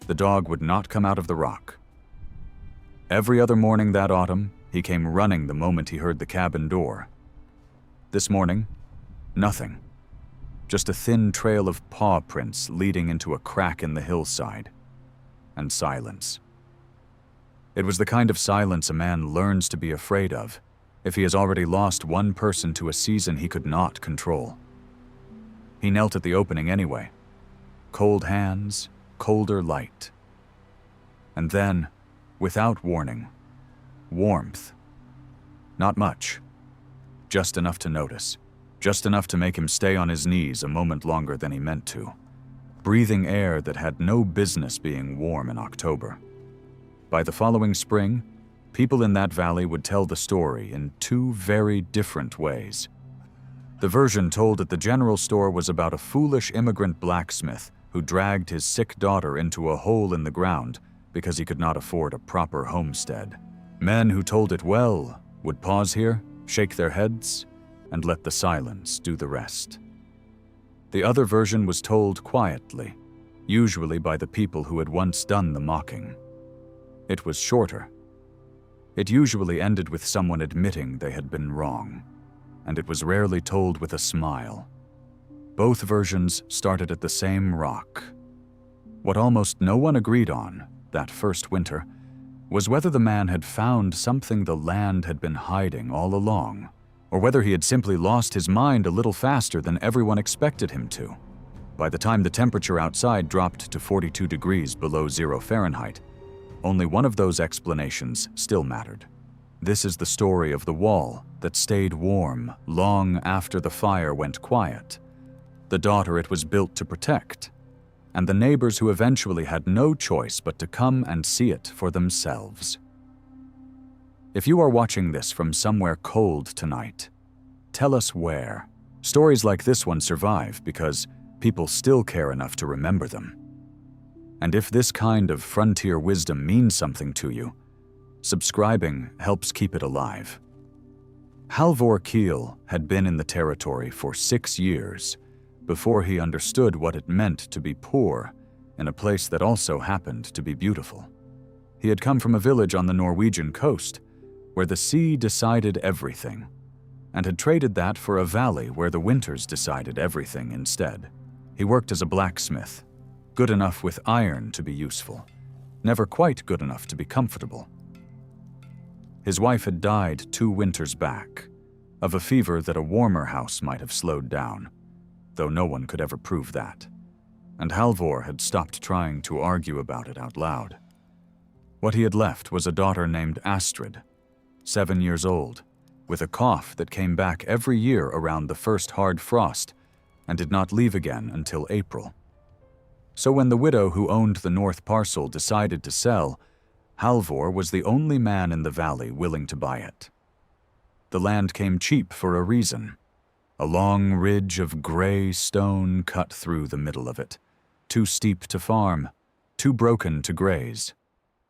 the dog would not come out of the rock. Every other morning that autumn, he came running the moment he heard the cabin door. This morning, nothing. Just a thin trail of paw prints leading into a crack in the hillside. And silence. It was the kind of silence a man learns to be afraid of if he has already lost one person to a season he could not control. He knelt at the opening anyway. Cold hands, colder light. And then, without warning, warmth. Not much. Just enough to notice. Just enough to make him stay on his knees a moment longer than he meant to, breathing air that had no business being warm in October. By the following spring, people in that valley would tell the story in two very different ways. The version told at the general store was about a foolish immigrant blacksmith who dragged his sick daughter into a hole in the ground because he could not afford a proper homestead. Men who told it well would pause here, shake their heads, and let the silence do the rest. The other version was told quietly, usually by the people who had once done the mocking. It was shorter. It usually ended with someone admitting they had been wrong, and it was rarely told with a smile. Both versions started at the same rock. What almost no one agreed on, that first winter, was whether the man had found something the land had been hiding all along, or whether he had simply lost his mind a little faster than everyone expected him to. By the time the temperature outside dropped to 42 degrees below 0 Fahrenheit, only one of those explanations still mattered. This is the story of the wall that stayed warm long after the fire went quiet, the daughter it was built to protect, and the neighbors who eventually had no choice but to come and see it for themselves. If you are watching this from somewhere cold tonight, tell us where. Stories like this one survive because people still care enough to remember them. And if this kind of frontier wisdom means something to you, subscribing helps keep it alive. Halvor Keel had been in the territory for 6 years before he understood what it meant to be poor in a place that also happened to be beautiful. He had come from a village on the Norwegian coast where the sea decided everything, and had traded that for a valley where the winters decided everything instead. He worked as a blacksmith, good enough with iron to be useful, never quite good enough to be comfortable. His wife had died 2 winters back, of a fever that a warmer house might have slowed down, though no one could ever prove that, and Halvor had stopped trying to argue about it out loud. What he had left was a daughter named Astrid, 7 years old, with a cough that came back every year around the first hard frost and did not leave again until April. So when the widow who owned the north parcel decided to sell, Halvor was the only man in the valley willing to buy it. The land came cheap for a reason. A long ridge of gray stone cut through the middle of it, too steep to farm, too broken to graze.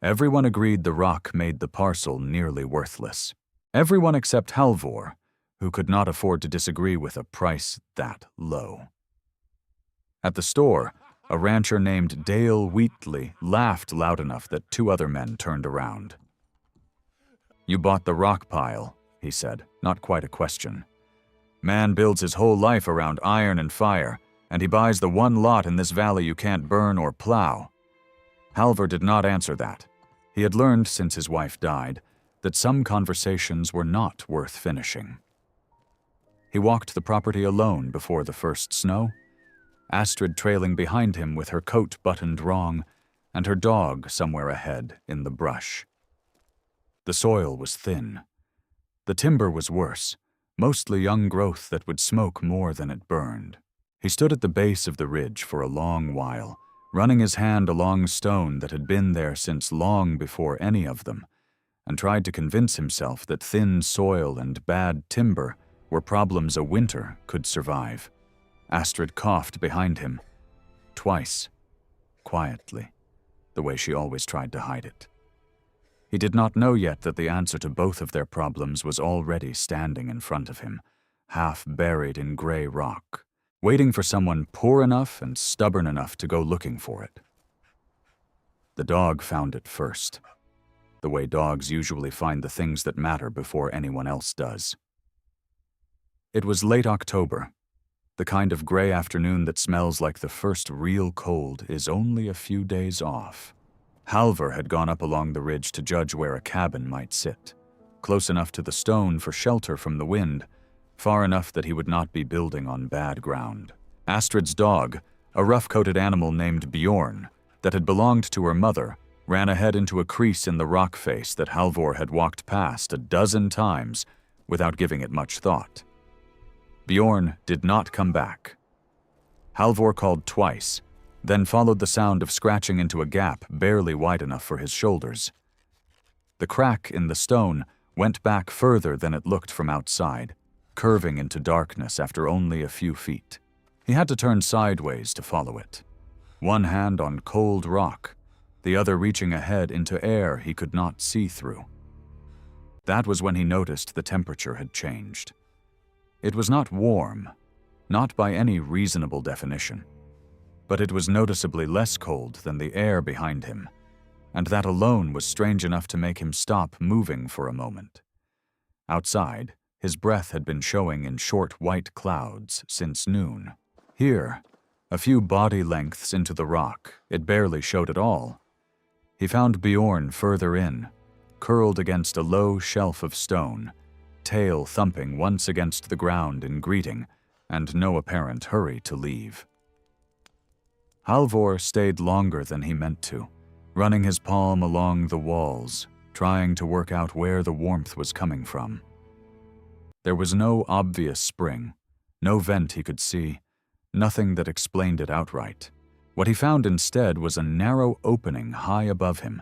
Everyone agreed the rock made the parcel nearly worthless. Everyone except Halvor, who could not afford to disagree with a price that low. At the store, a rancher named Dale Wheatley laughed loud enough that 2 other men turned around. "You bought the rock pile," he said, not quite a question. "Man builds his whole life around iron and fire, and he buys the one lot in this valley you can't burn or plow." Halvor did not answer that. He had learned since his wife died that some conversations were not worth finishing. He walked the property alone before the first snow, Astrid trailing behind him with her coat buttoned wrong, and her dog somewhere ahead in the brush. The soil was thin. The timber was worse, mostly young growth that would smoke more than it burned. He stood at the base of the ridge for a long while, running his hand along stone that had been there since long before any of them, and tried to convince himself that thin soil and bad timber were problems a winter could survive. Astrid coughed behind him, twice, quietly, the way she always tried to hide it. He did not know yet that the answer to both of their problems was already standing in front of him, half buried in gray rock, waiting for someone poor enough and stubborn enough to go looking for it. The dog found it first, the way dogs usually find the things that matter before anyone else does. It was late October, the kind of gray afternoon that smells like the first real cold is only a few days off. Halvor had gone up along the ridge to judge where a cabin might sit, close enough to the stone for shelter from the wind, far enough that he would not be building on bad ground. Astrid's dog, a rough-coated animal named Bjorn, that had belonged to her mother, ran ahead into a crease in the rock face that Halvor had walked past a dozen times without giving it much thought. Bjorn did not come back. Halvor called twice, then followed the sound of scratching into a gap barely wide enough for his shoulders. The crack in the stone went back further than it looked from outside, curving into darkness after only a few feet. He had to turn sideways to follow it, one hand on cold rock, the other reaching ahead into air he could not see through. That was when he noticed the temperature had changed. It was not warm, not by any reasonable definition, but it was noticeably less cold than the air behind him, and that alone was strange enough to make him stop moving for a moment. Outside, his breath had been showing in short white clouds since noon. Here, a few body lengths into the rock, it barely showed at all. He found Bjorn further in, curled against a low shelf of stone, tail thumping once against the ground in greeting, and no apparent hurry to leave. Halvor stayed longer than he meant to, running his palm along the walls, trying to work out where the warmth was coming from. There was no obvious spring, no vent he could see, nothing that explained it outright. What he found instead was a narrow opening high above him,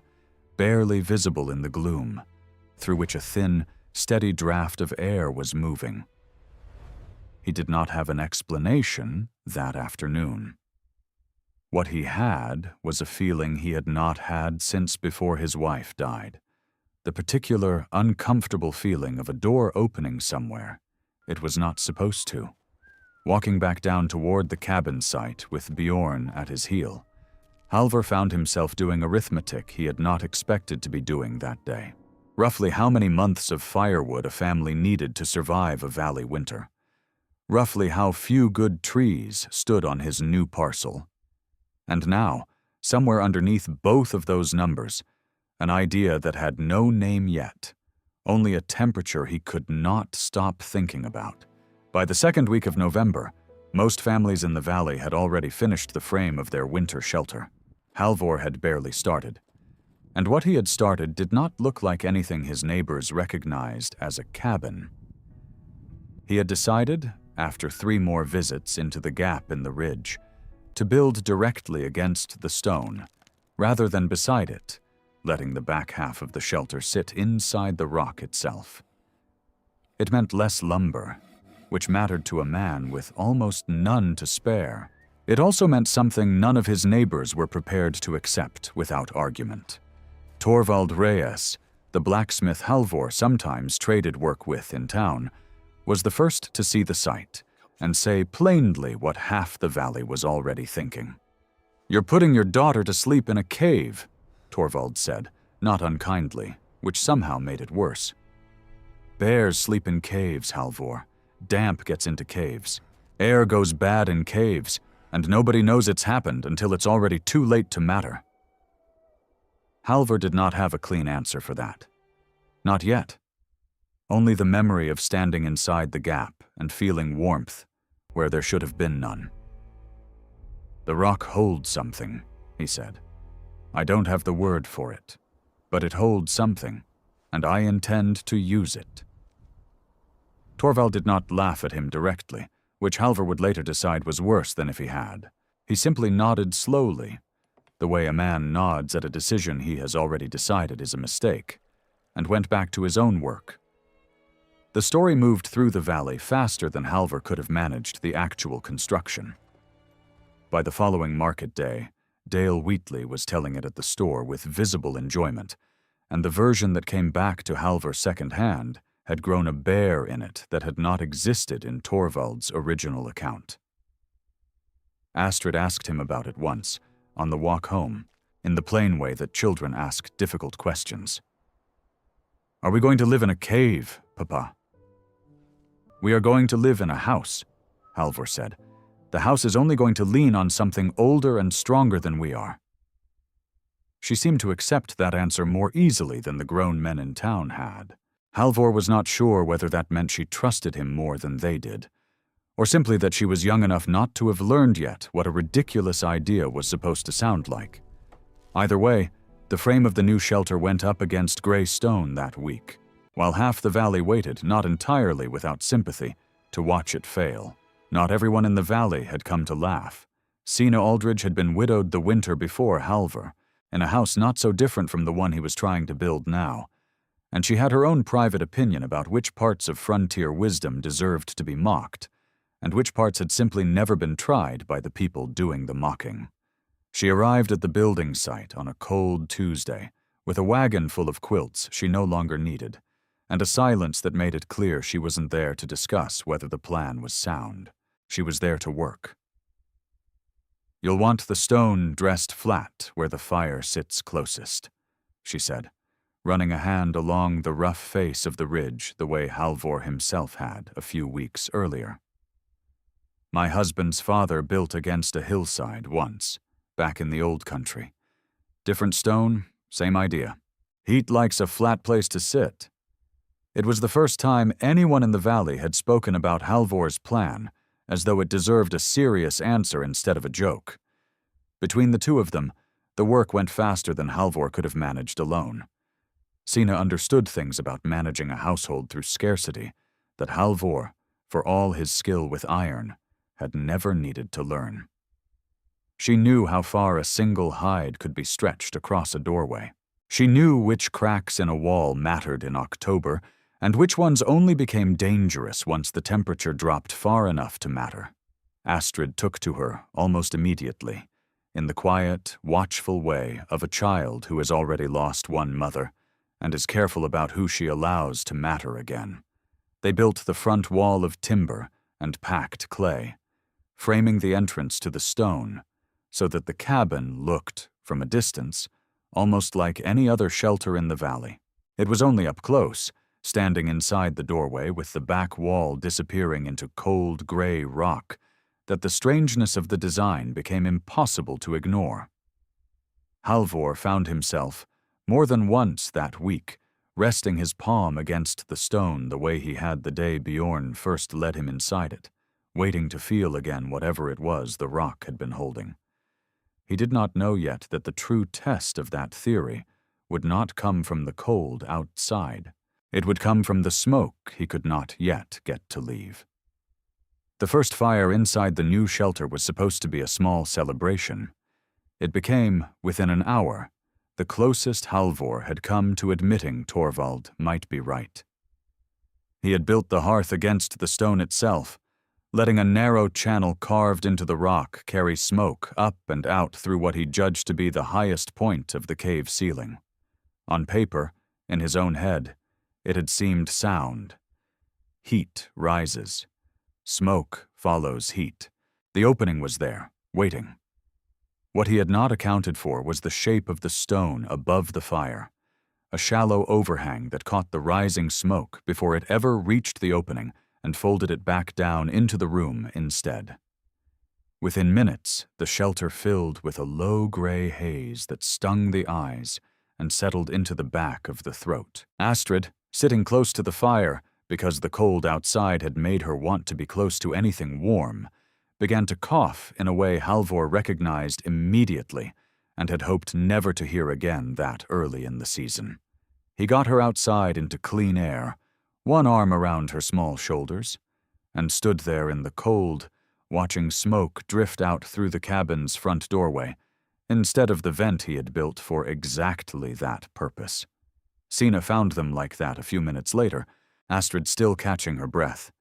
barely visible in the gloom, through which a thin, steady draft of air was moving. He did not have an explanation that afternoon. What he had was a feeling he had not had since before his wife died. The particular, uncomfortable feeling of a door opening somewhere it was not supposed to. Walking back down toward the cabin site with Bjorn at his heel, Halvor found himself doing arithmetic he had not expected to be doing that day. Roughly how many months of firewood a family needed to survive a valley winter. Roughly how few good trees stood on his new parcel. And now, somewhere underneath both of those numbers, an idea that had no name yet, only a temperature he could not stop thinking about. By the second week of November, most families in the valley had already finished the frame of their winter shelter. Halvor had barely started. And what he had started did not look like anything his neighbors recognized as a cabin. He had decided, after 3 more visits into the gap in the ridge, to build directly against the stone, rather than beside it, letting the back half of the shelter sit inside the rock itself. It meant less lumber, which mattered to a man with almost none to spare. It also meant something none of his neighbors were prepared to accept without argument. Torvald Reyes, the blacksmith Halvor sometimes traded work with in town, was the first to see the sight and say plainly what half the valley was already thinking. "You're putting your daughter to sleep in a cave," Torvald said, not unkindly, which somehow made it worse. "Bears sleep in caves, Halvor. Damp gets into caves. Air goes bad in caves, and nobody knows it's happened until it's already too late to matter." Halvor did not have a clean answer for that. Not yet. Only the memory of standing inside the gap and feeling warmth where there should have been none. "The rock holds something," he said. "I don't have the word for it, but it holds something, and I intend to use it." Torvald did not laugh at him directly, which Halvor would later decide was worse than if he had. He simply nodded slowly, the way a man nods at a decision he has already decided is a mistake, and went back to his own work. The story moved through the valley faster than Halvor could have managed the actual construction. By the following market day, Dale Wheatley was telling it at the store with visible enjoyment, and the version that came back to Halvor second-hand had grown a bear in it that had not existed in Torvald's original account. Astrid asked him about it once, on the walk home, in the plain way that children ask difficult questions. "Are we going to live in a cave, Papa?" "We are going to live in a house," Halvor said. "The house is only going to lean on something older and stronger than we are." She seemed to accept that answer more easily than the grown men in town had. Halvor was not sure whether that meant she trusted him more than they did, or simply that she was young enough not to have learned yet what a ridiculous idea was supposed to sound like. Either way, the frame of the new shelter went up against gray stone that week, while half the valley waited, not entirely without sympathy, to watch it fail. Not everyone in the valley had come to laugh. Sina Aldridge had been widowed the winter before Halvor, in a house not so different from the one he was trying to build now, and she had her own private opinion about which parts of frontier wisdom deserved to be mocked, and which parts had simply never been tried by the people doing the mocking. She arrived at the building site on a cold Tuesday, with a wagon full of quilts she no longer needed, and a silence that made it clear she wasn't there to discuss whether the plan was sound. She was there to work. "You'll want the stone dressed flat where the fire sits closest," she said, running a hand along the rough face of the ridge the way Halvor himself had a few weeks earlier. "My husband's father built against a hillside once, back in the old country. Different stone, same idea. Heat likes a flat place to sit." It was the first time anyone in the valley had spoken about Halvor's plan as though it deserved a serious answer instead of a joke. Between the two of them, the work went faster than Halvor could have managed alone. Sina understood things about managing a household through scarcity that Halvor, for all his skill with iron, had never needed to learn. She knew how far a single hide could be stretched across a doorway. She knew which cracks in a wall mattered in October, and which ones only became dangerous once the temperature dropped far enough to matter. Astrid took to her almost immediately, in the quiet, watchful way of a child who has already lost one mother and is careful about who she allows to matter again. They built the front wall of timber and packed clay, framing the entrance to the stone so that the cabin looked, from a distance, almost like any other shelter in the valley. It was only up close, standing inside the doorway with the back wall disappearing into cold gray rock, that the strangeness of the design became impossible to ignore. Halvor found himself, more than once that week, resting his palm against the stone the way he had the day Bjorn first led him inside it, waiting to feel again whatever it was the rock had been holding. He did not know yet that the true test of that theory would not come from the cold outside. It would come from the smoke he could not yet get to leave. The first fire inside the new shelter was supposed to be a small celebration. It became, within an hour, the closest Halvor had come to admitting Torvald might be right. He had built the hearth against the stone itself, letting a narrow channel carved into the rock carry smoke up and out through what he judged to be the highest point of the cave ceiling. On paper, in his own head, it had seemed sound. Heat rises. Smoke follows heat. The opening was there, waiting. What he had not accounted for was the shape of the stone above the fire, a shallow overhang that caught the rising smoke before it ever reached the opening and folded it back down into the room instead. Within minutes, the shelter filled with a low gray haze that stung the eyes and settled into the back of the throat. Astrid, sitting close to the fire because the cold outside had made her want to be close to anything warm, began to cough in a way Halvor recognized immediately and had hoped never to hear again that early in the season. He got her outside into clean air, one arm around her small shoulders, and stood there in the cold, watching smoke drift out through the cabin's front doorway, instead of the vent he had built for exactly that purpose. Sina found them like that a few minutes later, Astrid still catching her breath,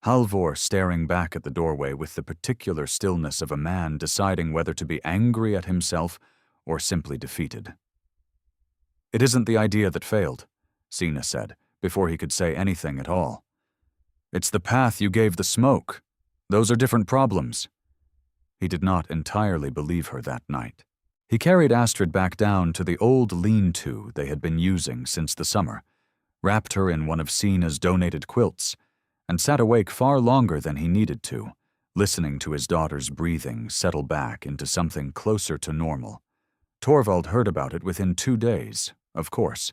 Halvor staring back at the doorway with the particular stillness of a man deciding whether to be angry at himself or simply defeated. "It isn't the idea that failed," Sina said, before he could say anything at all. "It's the path you gave the smoke. Those are different problems." He did not entirely believe her that night. He carried Astrid back down to the old lean-to they had been using since the summer, wrapped her in one of Sina's donated quilts, and sat awake far longer than he needed to, listening to his daughter's breathing settle back into something closer to normal. Torvald heard about it within 2 days, of course.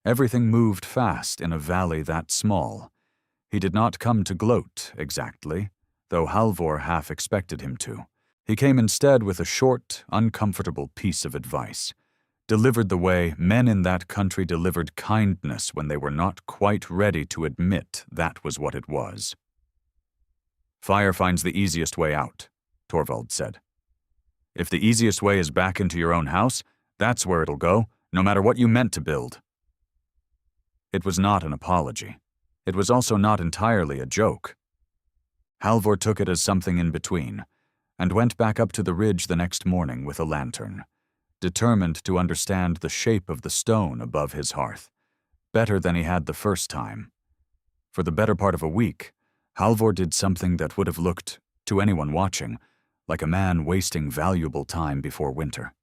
Everything moved fast in a valley that small. He did not come to gloat, exactly, though Halvor half expected him to. He came instead with a short, uncomfortable piece of advice, delivered the way men in that country delivered kindness when they were not quite ready to admit that was what it was. "Fire finds the easiest way out," Torvald said. "If the easiest way is back into your own house, that's where it'll go, no matter what you meant to build." It was not an apology. It was also not entirely a joke. Halvor took it as something in between, and went back up to the ridge the next morning with a lantern, determined to understand the shape of the stone above his hearth, better than he had the first time. For the better part of a week, Halvor did something that would have looked, to anyone watching, like a man wasting valuable time before winter.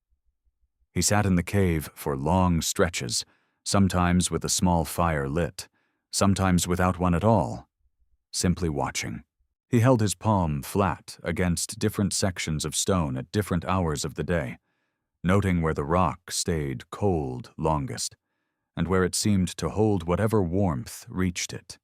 He sat in the cave for long stretches, sometimes with a small fire lit, sometimes without one at all, simply watching. He held his palm flat against different sections of stone at different hours of the day, noting where the rock stayed cold longest, and where it seemed to hold whatever warmth reached it.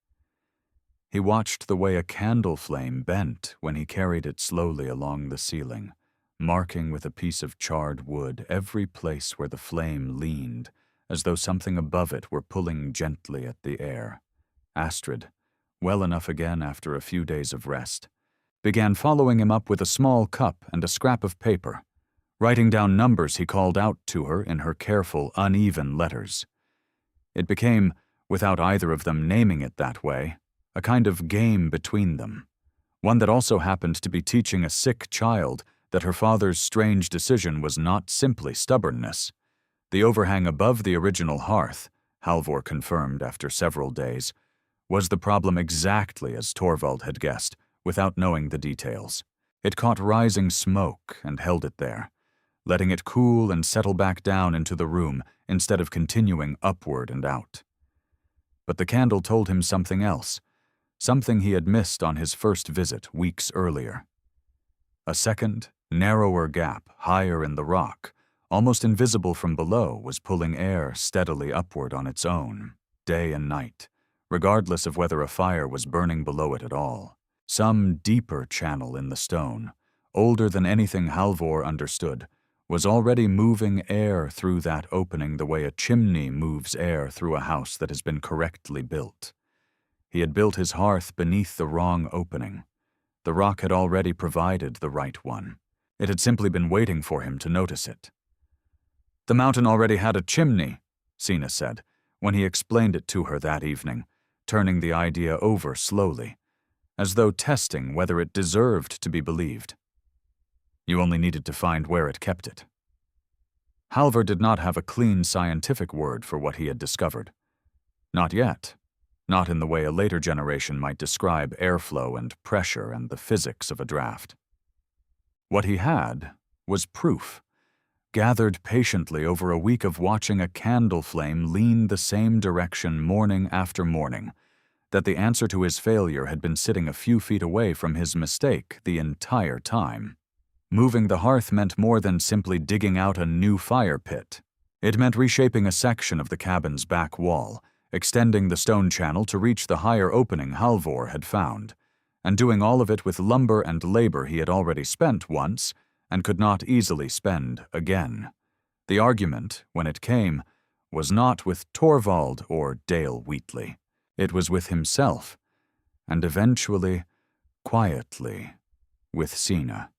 He watched the way a candle flame bent when he carried it slowly along the ceiling, marking with a piece of charred wood every place where the flame leaned, as though something above it were pulling gently at the air. Astrid, well enough again after a few days of rest, began following him up with a small cup and a scrap of paper, writing down numbers he called out to her in her careful, uneven letters. It became, without either of them naming it that way, a kind of game between them, one that also happened to be teaching a sick child that her father's strange decision was not simply stubbornness. The overhang above the original hearth, Halvor confirmed after several days, was the problem exactly as Torvald had guessed, without knowing the details. It caught rising smoke and held it there, letting it cool and settle back down into the room instead of continuing upward and out. But the candle told him something else, something he had missed on his first visit weeks earlier. A second, narrower gap higher in the rock, almost invisible from below, was pulling air steadily upward on its own, day and night, regardless of whether a fire was burning below it at all. Some deeper channel in the stone, older than anything Halvor understood, was already moving air through that opening the way a chimney moves air through a house that has been correctly built. He had built his hearth beneath the wrong opening. The rock had already provided the right one. It had simply been waiting for him to notice it. "The mountain already had a chimney," Sina said, when he explained it to her that evening, turning the idea over slowly, as though testing whether it deserved to be believed. You only needed to find where it kept it. Halvor did not have a clean scientific word for what he had discovered. Not yet. Not in the way a later generation might describe airflow and pressure and the physics of a draft. What he had was proof, gathered patiently over a week of watching a candle flame lean the same direction morning after morning, that the answer to his failure had been sitting a few feet away from his mistake the entire time. Moving the hearth meant more than simply digging out a new fire pit. It meant reshaping a section of the cabin's back wall, extending the stone channel to reach the higher opening Halvor had found, and doing all of it with lumber and labor he had already spent once and could not easily spend again. The argument, when it came, was not with Torvald or Dale Wheatley. It was with himself, and eventually, quietly, with Sina.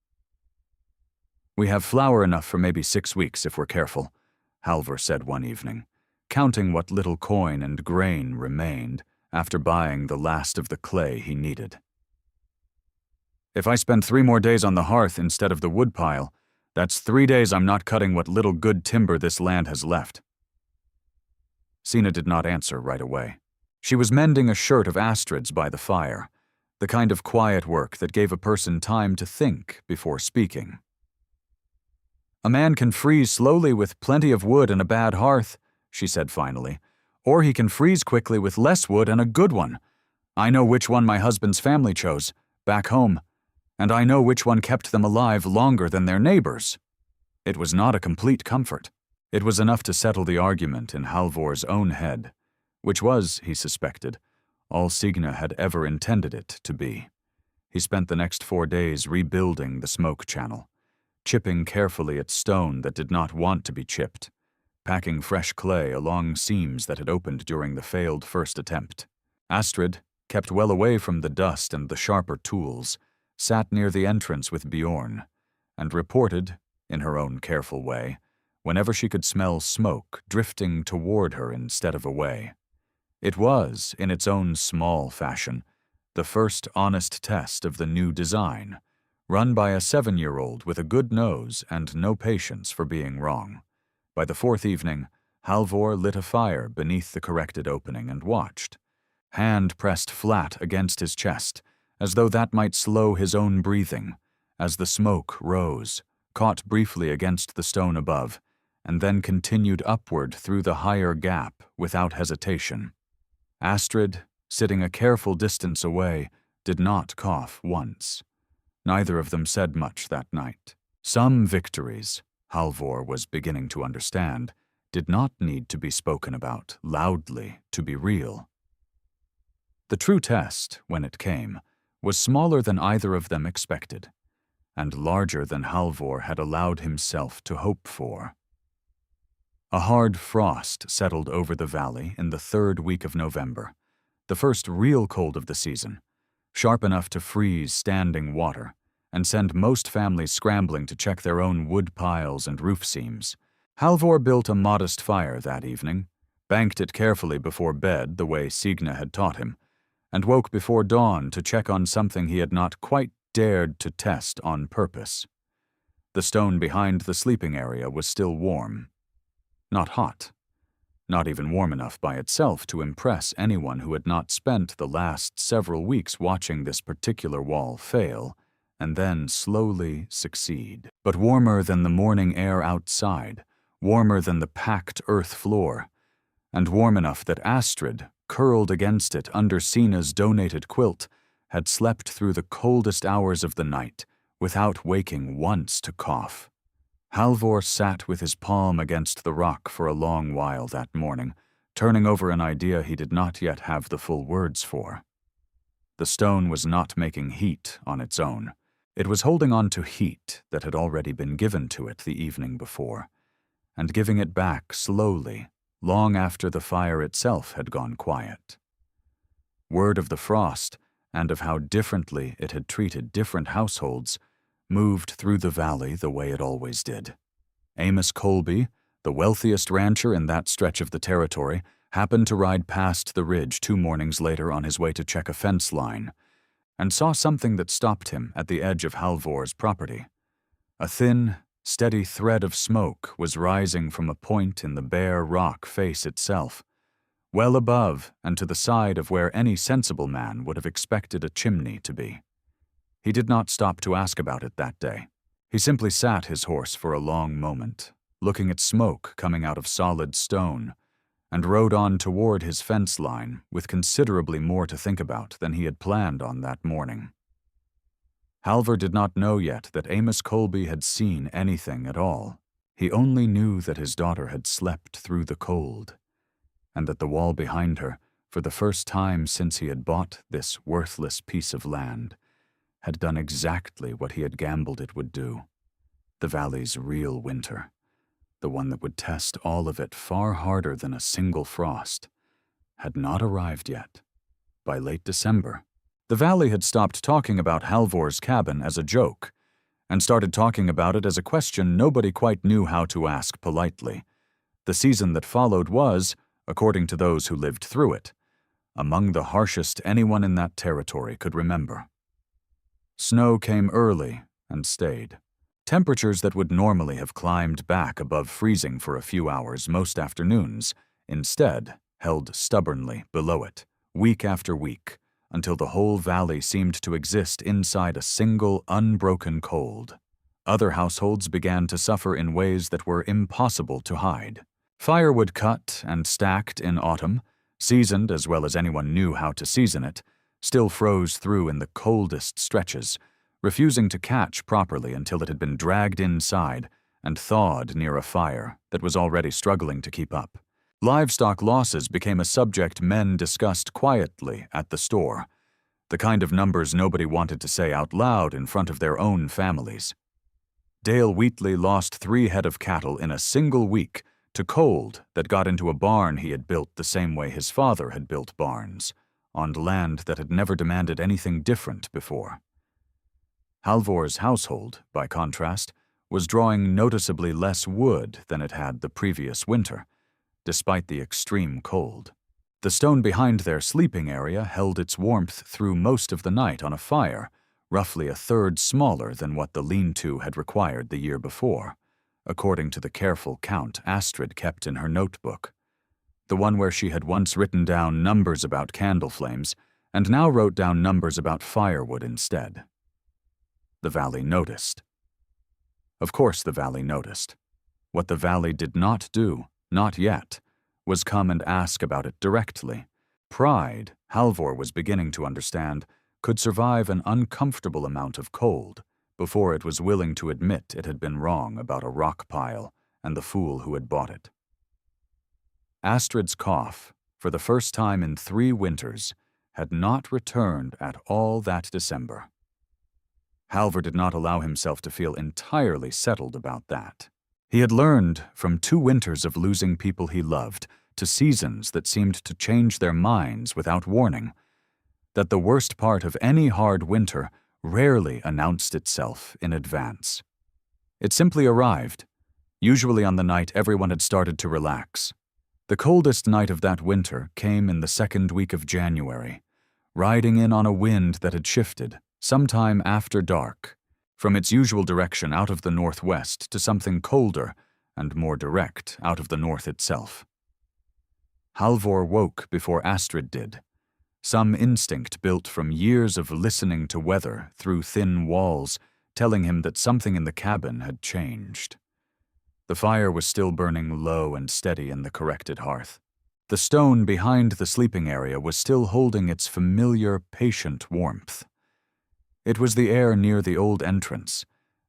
"We have flour enough for maybe 6 weeks if we're careful," Halvor said one evening, counting what little coin and grain remained after buying the last of the clay he needed. "If I spend 3 more days on the hearth instead of the woodpile, that's 3 days I'm not cutting what little good timber this land has left." Sina did not answer right away. She was mending a shirt of Astrid's by the fire, the kind of quiet work that gave a person time to think before speaking. "A man can freeze slowly with plenty of wood and a bad hearth," she said finally, "or he can freeze quickly with less wood and a good one. I know which one my husband's family chose, back home, and I know which one kept them alive longer than their neighbors." It was not a complete comfort. It was enough to settle the argument in Halvor's own head, which was, he suspected, all Signa had ever intended it to be. He spent the next 4 days rebuilding the smoke channel, chipping carefully at stone that did not want to be chipped, packing fresh clay along seams that had opened during the failed first attempt. Astrid, kept well away from the dust and the sharper tools, sat near the entrance with Bjorn, and reported, in her own careful way, whenever she could smell smoke drifting toward her instead of away. It was, in its own small fashion, the first honest test of the new design, run by a 7-year-old with a good nose and no patience for being wrong. By the 4th evening, Halvor lit a fire beneath the corrected opening and watched, hand pressed flat against his chest, as though that might slow his own breathing, as the smoke rose, caught briefly against the stone above, and then continued upward through the higher gap without hesitation. Astrid, sitting a careful distance away, did not cough once. Neither of them said much that night. Some victories, Halvor was beginning to understand, did not need to be spoken about loudly to be real. The true test, when it came, was smaller than either of them expected, and larger than Halvor had allowed himself to hope for. A hard frost settled over the valley in the 3rd week of November, the first real cold of the season, sharp enough to freeze standing water and send most families scrambling to check their own wood piles and roof seams. Halvor built a modest fire that evening, banked it carefully before bed the way Signa had taught him, and woke before dawn to check on something he had not quite dared to test on purpose. The stone behind the sleeping area was still warm. Not hot. Not even warm enough by itself to impress anyone who had not spent the last several weeks watching this particular wall fail and then slowly succeed. But warmer than the morning air outside, warmer than the packed earth floor, and warm enough that Astrid, curled against it under Sina's donated quilt, had slept through the coldest hours of the night without waking once to cough. Halvor sat with his palm against the rock for a long while that morning, turning over an idea he did not yet have the full words for. The stone was not making heat on its own. It was holding on to heat that had already been given to it the evening before, and giving it back slowly, long after the fire itself had gone quiet. Word of the frost, and of how differently it had treated different households, moved through the valley the way it always did. Amos Colby, the wealthiest rancher in that stretch of the territory, happened to ride past the ridge 2 mornings later on his way to check a fence line, and saw something that stopped him at the edge of Halvor's property. A thin, steady thread of smoke was rising from a point in the bare rock face itself, well above and to the side of where any sensible man would have expected a chimney to be. He did not stop to ask about it that day. He simply sat his horse for a long moment, looking at smoke coming out of solid stone, and rode on toward his fence line with considerably more to think about than he had planned on that morning. Halvor did not know yet that Amos Colby had seen anything at all. He only knew that his daughter had slept through the cold, and that the wall behind her, for the first time since he had bought this worthless piece of land, had done exactly what he had gambled it would do. The valley's real winter, the one that would test all of it far harder than a single frost, had not arrived yet. By late December, the valley had stopped talking about Halvor's cabin as a joke, and started talking about it as a question nobody quite knew how to ask politely. The season that followed was, according to those who lived through it, among the harshest anyone in that territory could remember. Snow came early and stayed. Temperatures that would normally have climbed back above freezing for a few hours most afternoons, instead held stubbornly below it, week after week, until the whole valley seemed to exist inside a single unbroken cold. Other households began to suffer in ways that were impossible to hide. Firewood cut and stacked in autumn, seasoned as well as anyone knew how to season it, still froze through in the coldest stretches, refusing to catch properly until it had been dragged inside and thawed near a fire that was already struggling to keep up. Livestock losses became a subject men discussed quietly at the store, the kind of numbers nobody wanted to say out loud in front of their own families. Dale Wheatley lost 3 head of cattle in a single week to cold that got into a barn he had built the same way his father had built barns, on land that had never demanded anything different before. Halvor's household, by contrast, was drawing noticeably less wood than it had the previous winter, despite the extreme cold. The stone behind their sleeping area held its warmth through most of the night on a fire, roughly a third smaller than what the lean-to had required the year before, according to the careful count Astrid kept in her notebook, the one where she had once written down numbers about candle flames and now wrote down numbers about firewood instead. The valley noticed. Of course the valley noticed. What the valley did not do, not yet, was come and ask about it directly. Pride, Halvor was beginning to understand, could survive an uncomfortable amount of cold before it was willing to admit it had been wrong about a rock pile and the fool who had bought it. Astrid's cough, for the first time in 3 winters, had not returned at all that December. Halvor did not allow himself to feel entirely settled about that. He had learned from 2 winters of losing people he loved to seasons that seemed to change their minds without warning, that the worst part of any hard winter rarely announced itself in advance. It simply arrived, usually on the night everyone had started to relax. The coldest night of that winter came in the 2nd week of January, riding in on a wind that had shifted, sometime after dark, from its usual direction out of the northwest to something colder and more direct out of the north itself. Halvor woke before Astrid did, some instinct built from years of listening to weather through thin walls telling him that something in the cabin had changed. The fire was still burning low and steady in the corrected hearth. The stone behind the sleeping area was still holding its familiar, patient warmth. It was the air near the old entrance,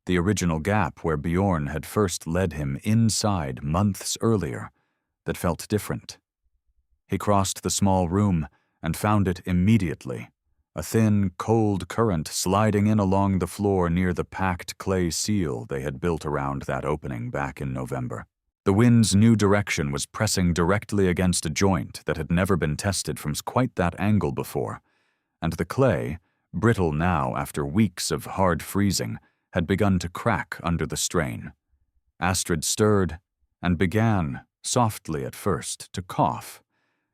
the original gap where Bjorn had first led him inside months earlier, that felt different. He crossed the small room and found it immediately, a thin, cold current sliding in along the floor near the packed clay seal they had built around that opening back in November. The wind's new direction was pressing directly against a joint that had never been tested from quite that angle before, and the clay, brittle now after weeks of hard freezing, had begun to crack under the strain. Astrid stirred and began, softly at first, to cough.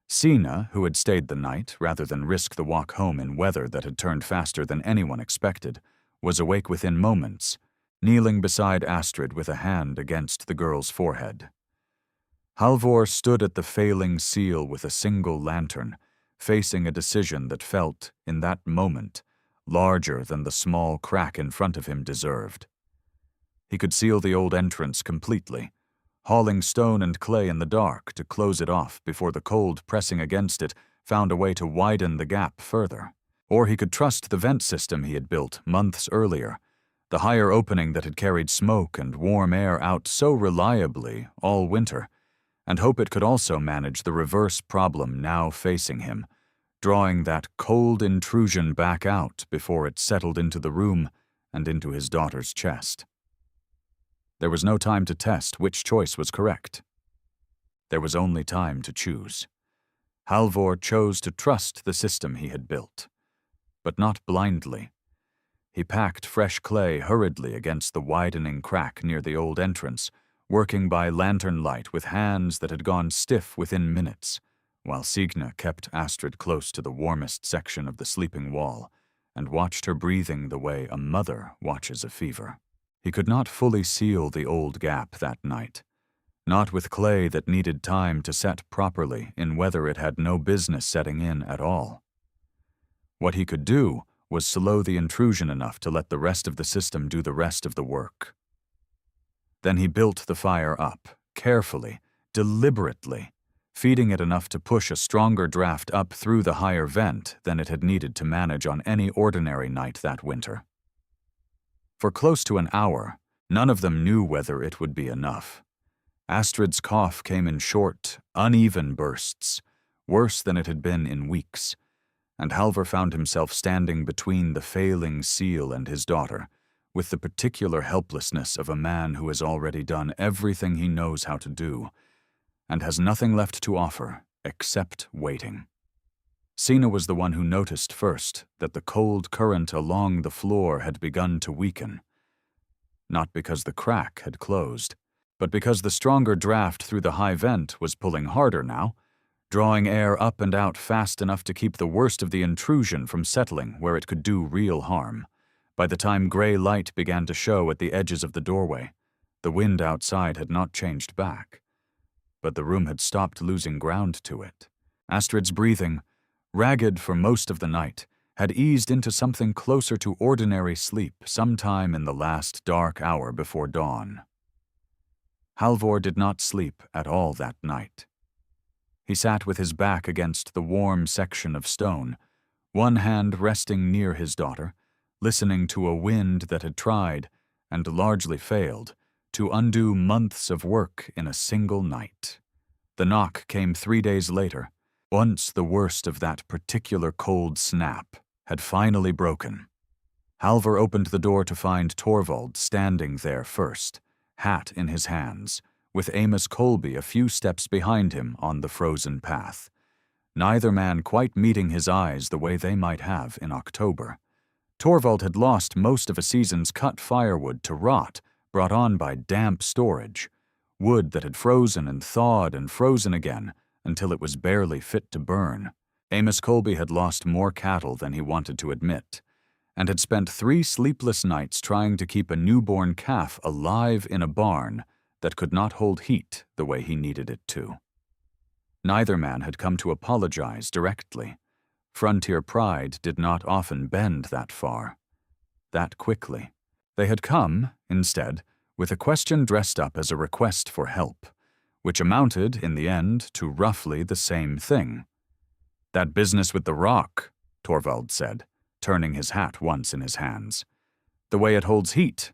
Sina, who had stayed the night rather than risk the walk home in weather that had turned faster than anyone expected, was awake within moments, kneeling beside Astrid with a hand against the girl's forehead. Halvor stood at the failing seal with a single lantern, facing a decision that felt, in that moment, larger than the small crack in front of him deserved. He could seal the old entrance completely, hauling stone and clay in the dark to close it off before the cold pressing against it found a way to widen the gap further. Or he could trust the vent system he had built months earlier, the higher opening that had carried smoke and warm air out so reliably all winter, and hope it could also manage the reverse problem now facing him, drawing that cold intrusion back out before it settled into the room and into his daughter's chest. There was no time to test which choice was correct. There was only time to choose. Halvor chose to trust the system he had built, but not blindly. He packed fresh clay hurriedly against the widening crack near the old entrance, working by lantern light with hands that had gone stiff within minutes, while Signa kept Astrid close to the warmest section of the sleeping wall and watched her breathing the way a mother watches a fever. He could not fully seal the old gap that night, not with clay that needed time to set properly in weather it had no business setting in at all. What he could do was slow the intrusion enough to let the rest of the system do the rest of the work. Then he built the fire up, carefully, deliberately, feeding it enough to push a stronger draft up through the higher vent than it had needed to manage on any ordinary night that winter. For close to an hour, none of them knew whether it would be enough. Astrid's cough came in short, uneven bursts, worse than it had been in weeks, and Halvor found himself standing between the failing seal and his daughter, with the particular helplessness of a man who has already done everything he knows how to do, and has nothing left to offer except waiting. Sina was the one who noticed first that the cold current along the floor had begun to weaken, not because the crack had closed, but because the stronger draft through the high vent was pulling harder now, drawing air up and out fast enough to keep the worst of the intrusion from settling where it could do real harm. By the time gray light began to show at the edges of the doorway, the wind outside had not changed back, but the room had stopped losing ground to it. Astrid's breathing, ragged for most of the night, had eased into something closer to ordinary sleep sometime in the last dark hour before dawn. Halvor did not sleep at all that night. He sat with his back against the warm section of stone, one hand resting near his daughter, listening to a wind that had tried, and largely failed, to undo months of work in a single night. The knock came 3 days later, once the worst of that particular cold snap had finally broken. Halvor opened the door to find Torvald standing there first, hat in his hands, with Amos Colby a few steps behind him on the frozen path, neither man quite meeting his eyes the way they might have in October. Torvald had lost most of a season's cut firewood to rot, brought on by damp storage, wood that had frozen and thawed and frozen again until it was barely fit to burn. Amos Colby had lost more cattle than he wanted to admit, and had spent 3 sleepless nights trying to keep a newborn calf alive in a barn that could not hold heat the way he needed it to. Neither man had come to apologize directly. Frontier pride did not often bend that far, that quickly. They had come, instead, with a question dressed up as a request for help, which amounted, in the end, to roughly the same thing. "That business with the rock," Torvald said, turning his hat once in his hands. "The way it holds heat.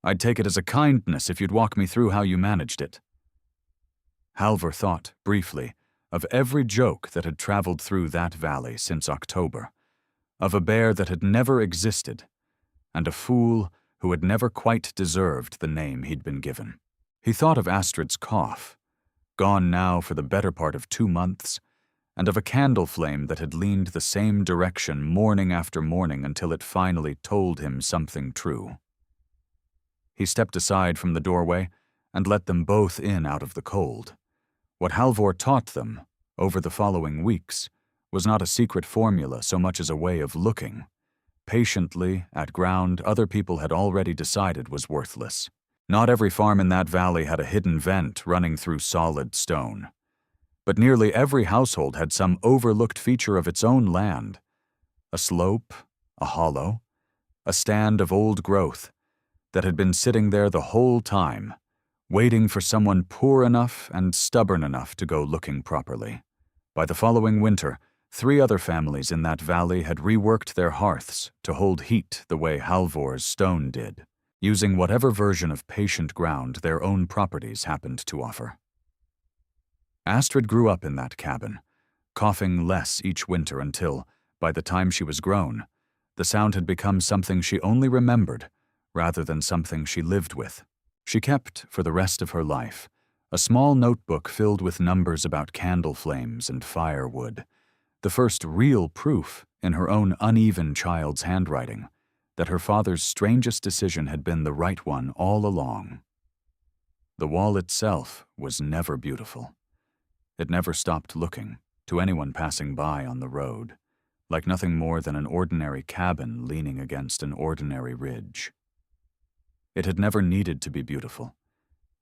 I'd take it as a kindness if you'd walk me through how you managed it." Halvor thought, briefly, of every joke that had traveled through that valley since October, of a bear that had never existed, and a fool who had never quite deserved the name he'd been given. He thought of Astrid's cough, gone now for the better part of 2 months, and of a candle flame that had leaned the same direction morning after morning until it finally told him something true. He stepped aside from the doorway and let them both in out of the cold. What Halvor taught them, over the following weeks, was not a secret formula so much as a way of looking, patiently, at ground other people had already decided was worthless. Not every farm in that valley had a hidden vent running through solid stone, but nearly every household had some overlooked feature of its own land, a slope, a hollow, a stand of old growth that had been sitting there the whole time, waiting for someone poor enough and stubborn enough to go looking properly. By the following winter, 3 other families in that valley had reworked their hearths to hold heat the way Halvor's stone did, using whatever version of patient ground their own properties happened to offer. Astrid grew up in that cabin, coughing less each winter until, by the time she was grown, the sound had become something she only remembered rather than something she lived with. She kept, for the rest of her life, a small notebook filled with numbers about candle flames and firewood, the first real proof, in her own uneven child's handwriting, that her father's strangest decision had been the right one all along. The wall itself was never beautiful. It never stopped looking, to anyone passing by on the road, like nothing more than an ordinary cabin leaning against an ordinary ridge. It had never needed to be beautiful.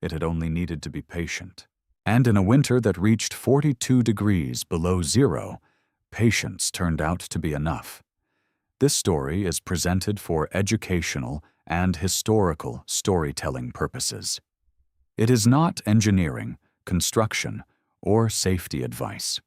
It had only needed to be patient. And in a winter that reached 42 degrees below zero, patience turned out to be enough. This story is presented for educational and historical storytelling purposes. It is not engineering, construction, or safety advice.